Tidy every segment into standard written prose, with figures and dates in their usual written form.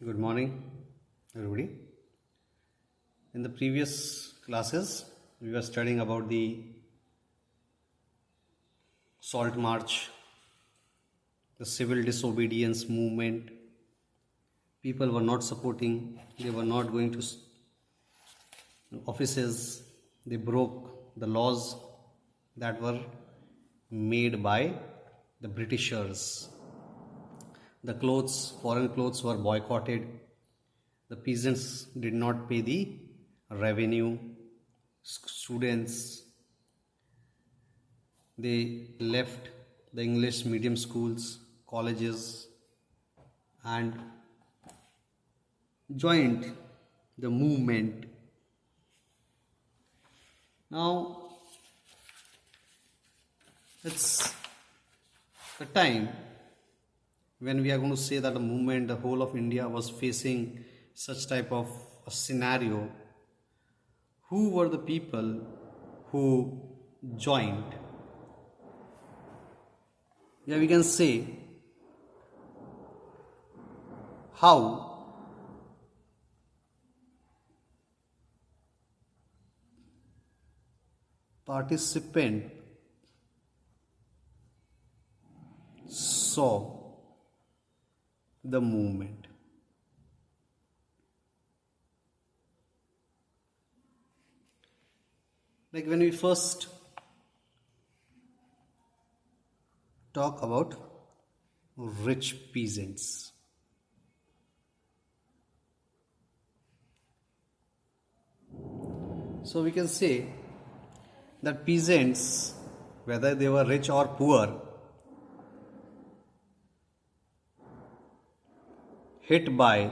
Good morning, everybody. In the previous classes, we were studying about the Salt March, the civil disobedience movement. People were not supporting, they were not going to offices, they broke the laws that were made by the Britishers. The clothes, foreign clothes were boycotted. The peasants did not pay the revenue. Students, they left the English medium schools, colleges, and joined the movement. Now, it's the time when we are going to say that the movement, the whole of India was facing such type of a scenario. Who were the people who joined? Yeah, we can say how participant saw the movement. Like when we first talk about rich peasants, so we can say that peasants, whether they were rich or poor, hit by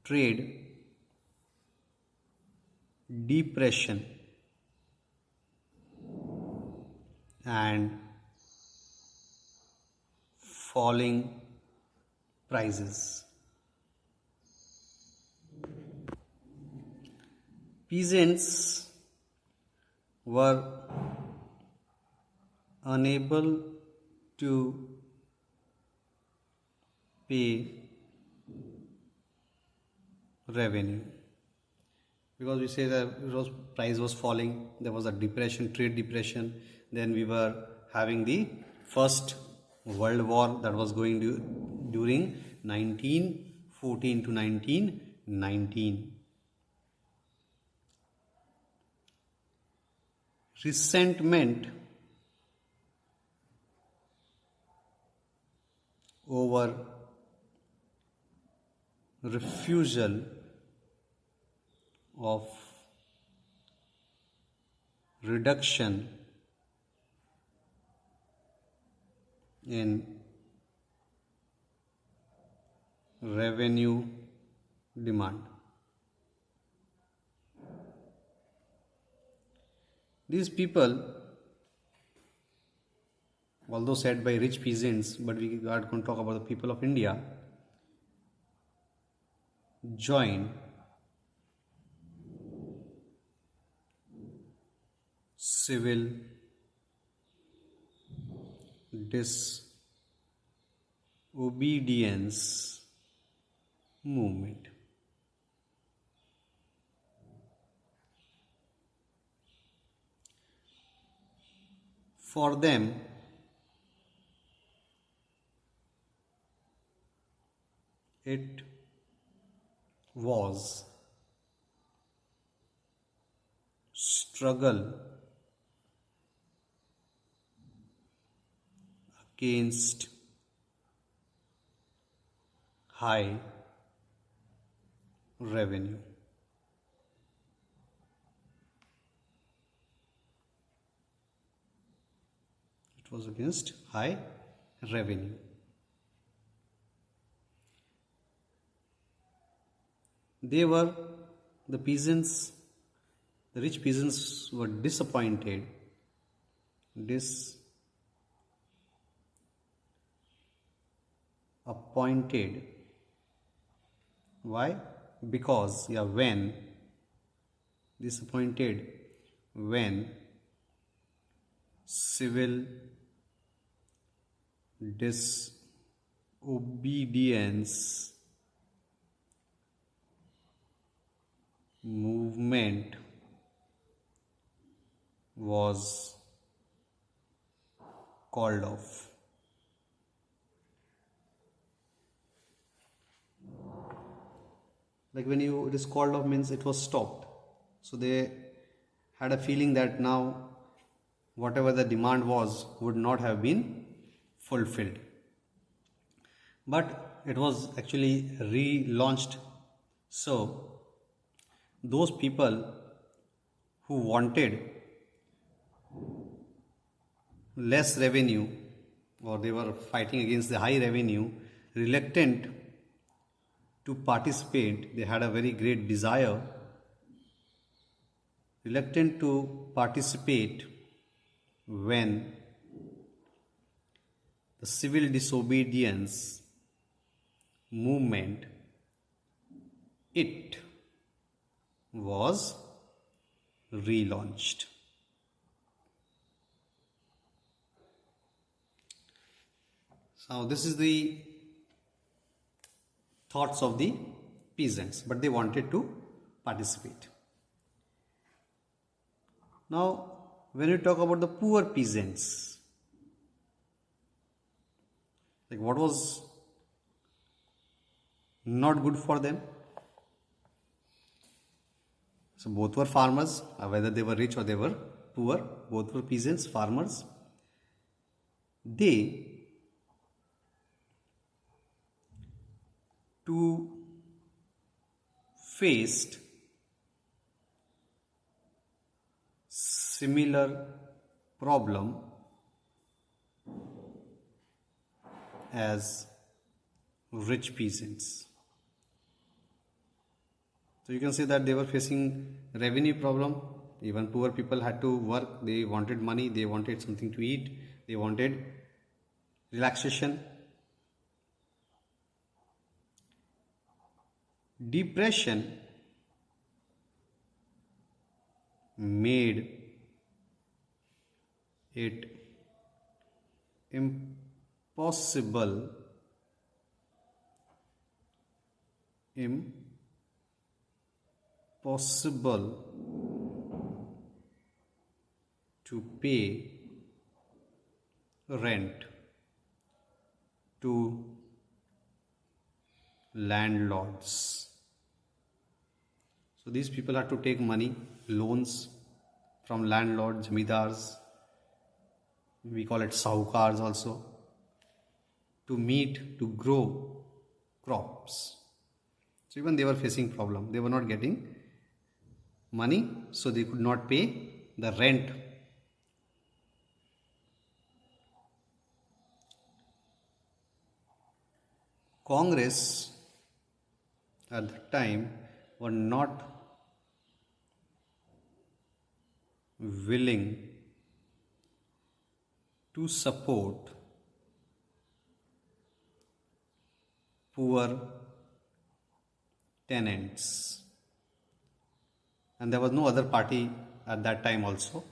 trade depression and falling prices. Peasants were unable to pay revenue because we say that price was falling, there was a depression, trade depression. Then we were having the first world war that was going during 1914 to 1919. Resentment over refusal of reduction in revenue demand. These people, although said by rich peasants, but we are going to talk about the people of India, join civil disobedience movement. For them, it was struggle against high revenue. It was against high revenue. They were the peasants, the rich peasants were disappointed, appointed. Why? Because when disappointed when civil disobedience movement was called off. Like when it is called off means it was stopped. So they had a feeling that now whatever the demand was would not have been fulfilled. But it was actually relaunched. So those people who wanted less revenue, or they were fighting against the high revenue, reluctant to participate, they had a very great desire, reluctant to participate when the civil disobedience movement, it was relaunched. So this is the thoughts of the peasants, but they wanted to participate. Now, when you talk about the poor peasants, like what was not good for them? So both were farmers, whether they were rich or they were poor, both were peasants, farmers. They faced similar problem as rich peasants. So you can say that they were facing revenue problem. Even poor people had to work. They wanted money. They wanted something to eat. They wanted relaxation. Depression made it impossible to pay rent to landlords. So these people had to take money, loans from landlords, zamindars, we call it sahukars also, to grow crops. So even they were facing problem. They were not getting money, so they could not pay the rent. Congress at that time were not willing to support poor tenants, and there was no other party at that time also,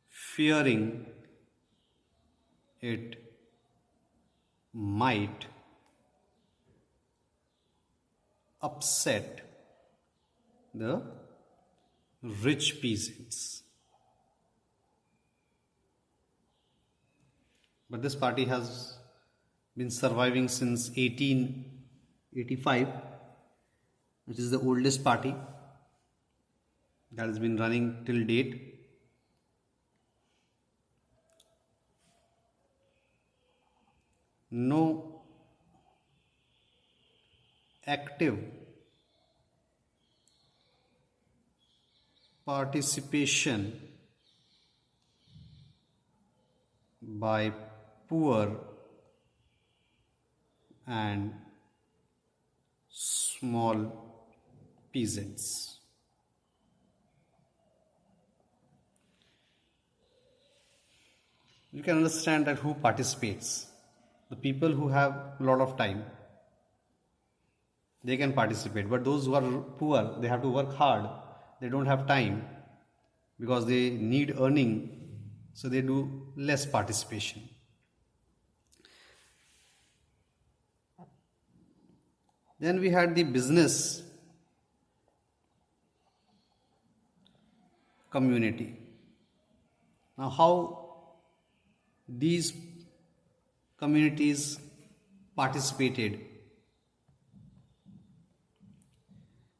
fearing it might upset the rich peasants. But this party has been surviving since 1885, which is the oldest party that has been running till date. No active participation by poor and small peasants. You can understand that who participates. The people who have a lot of time, they can participate, but those who are poor, they have to work hard, they don't have time, because they need earning, so they do less participation. Then we had the business community. Now, how these communities participated?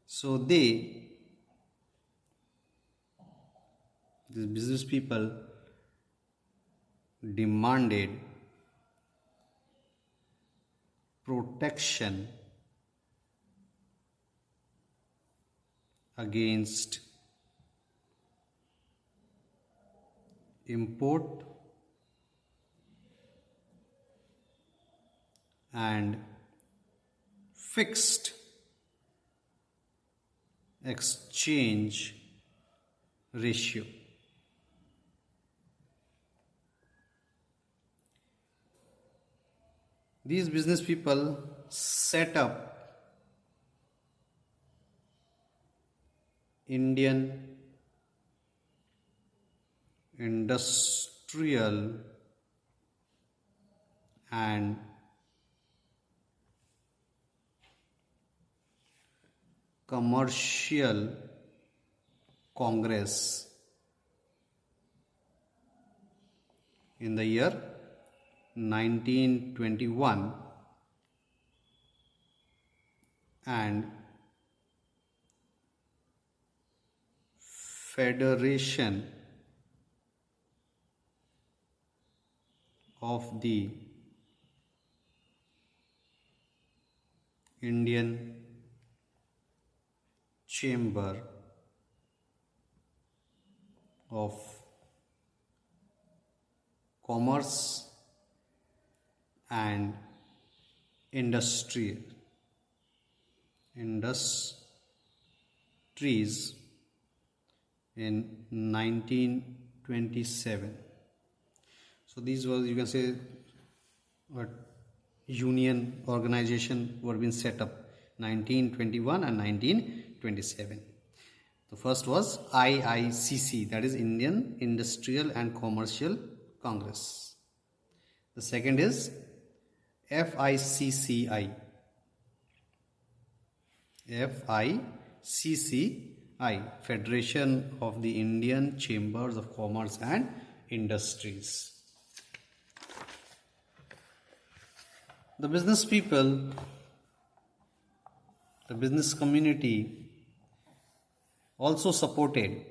So these business people demanded protection against import and fixed exchange ratio. These business people set up Indian industrial and commercial congress in the year 1921 and Federation of the Indian Chamber of Commerce and Industries in 1927. So these was, you can say, a union organization were being set up 1921 and 1927. The first was IICC, that is Indian Industrial and Commercial Congress. The second is FICCI. FICCI, Federation of the Indian Chambers of Commerce and Industries. The business people, the business community also supported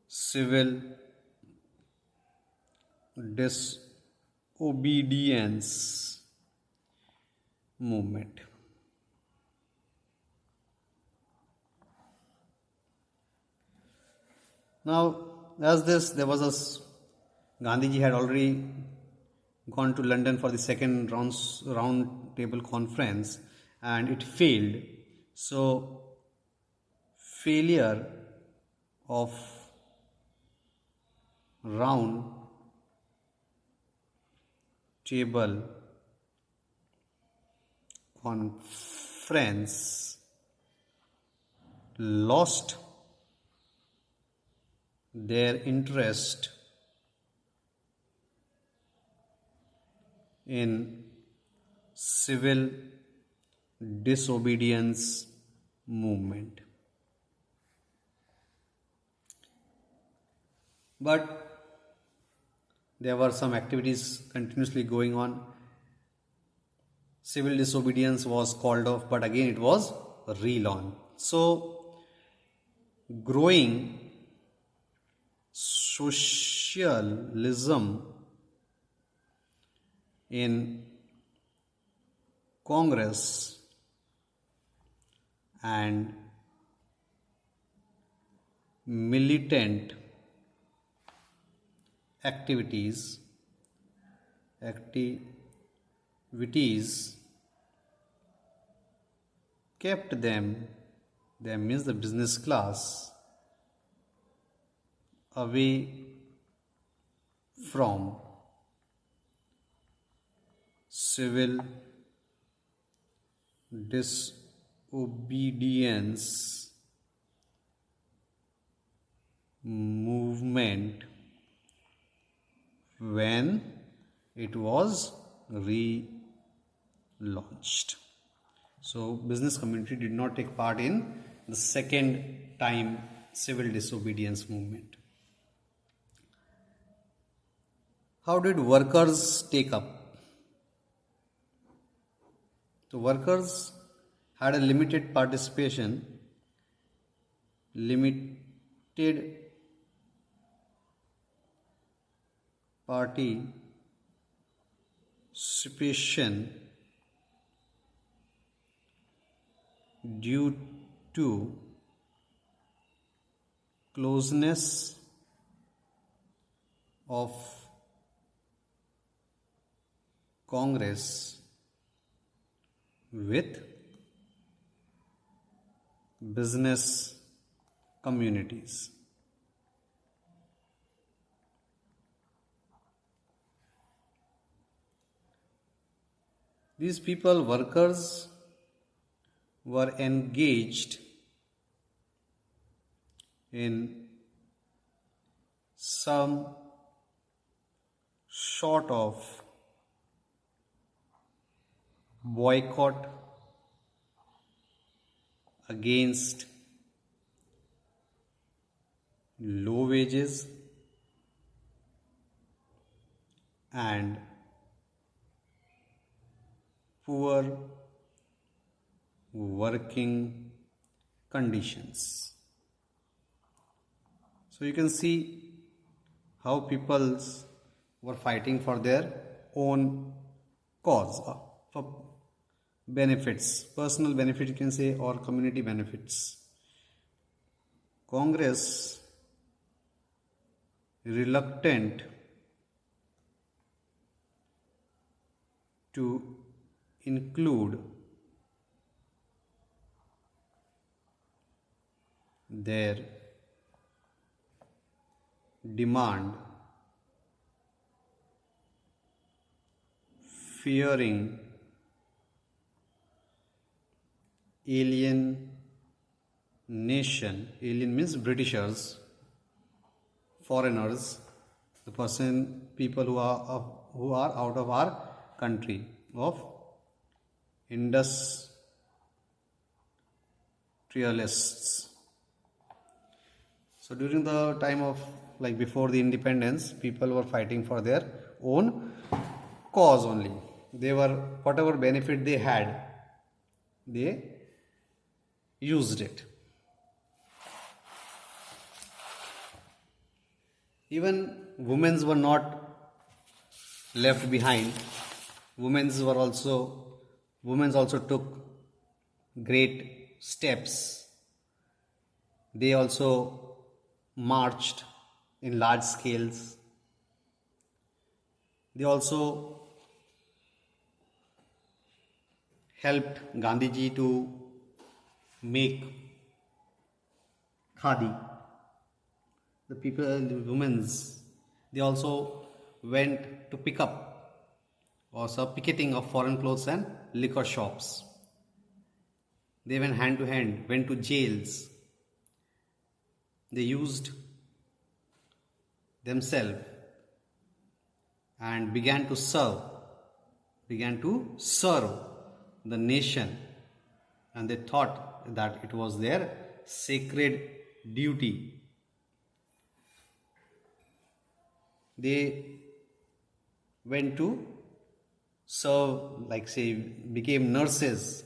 civil disobedience movement. Now, as there was a Gandhiji had already gone to London for the second round table conference and it failed. So, failure of round table conference lost their interest in civil disobedience movement. But there were some activities continuously going on. Civil disobedience was called off, but again it was relaunched. So, growing socialism in Congress and militant activities kept them means the business class, away from civil disobedience movement when it was relaunched. So business community did not take part in the second time civil disobedience movement. How did workers take up? So workers had a limited participation, limited participation due to closeness of Congress with business communities. These people, workers, were engaged in some sort of boycott against low wages and poor working conditions. So you can see how people were fighting for their own cause, for benefits, personal benefit you can say, or community benefits. Congress reluctant to include their demand, fearing alien means Britishers, foreigners, the people who are out of our country, of industrialists. So during the time of, like before the independence, people were fighting for their own cause only. They were, whatever benefit they had, they used it. Even women were not left behind. Women also took great steps. They also marched in large scales. They also helped Gandhiji to make khadi. The women, they also went to pick up, also picketing of foreign clothes and liquor shops. They went hand to hand, went to jails. They used themselves and began to serve the nation, and they thought that it was their sacred duty. They went to serve, like say, became nurses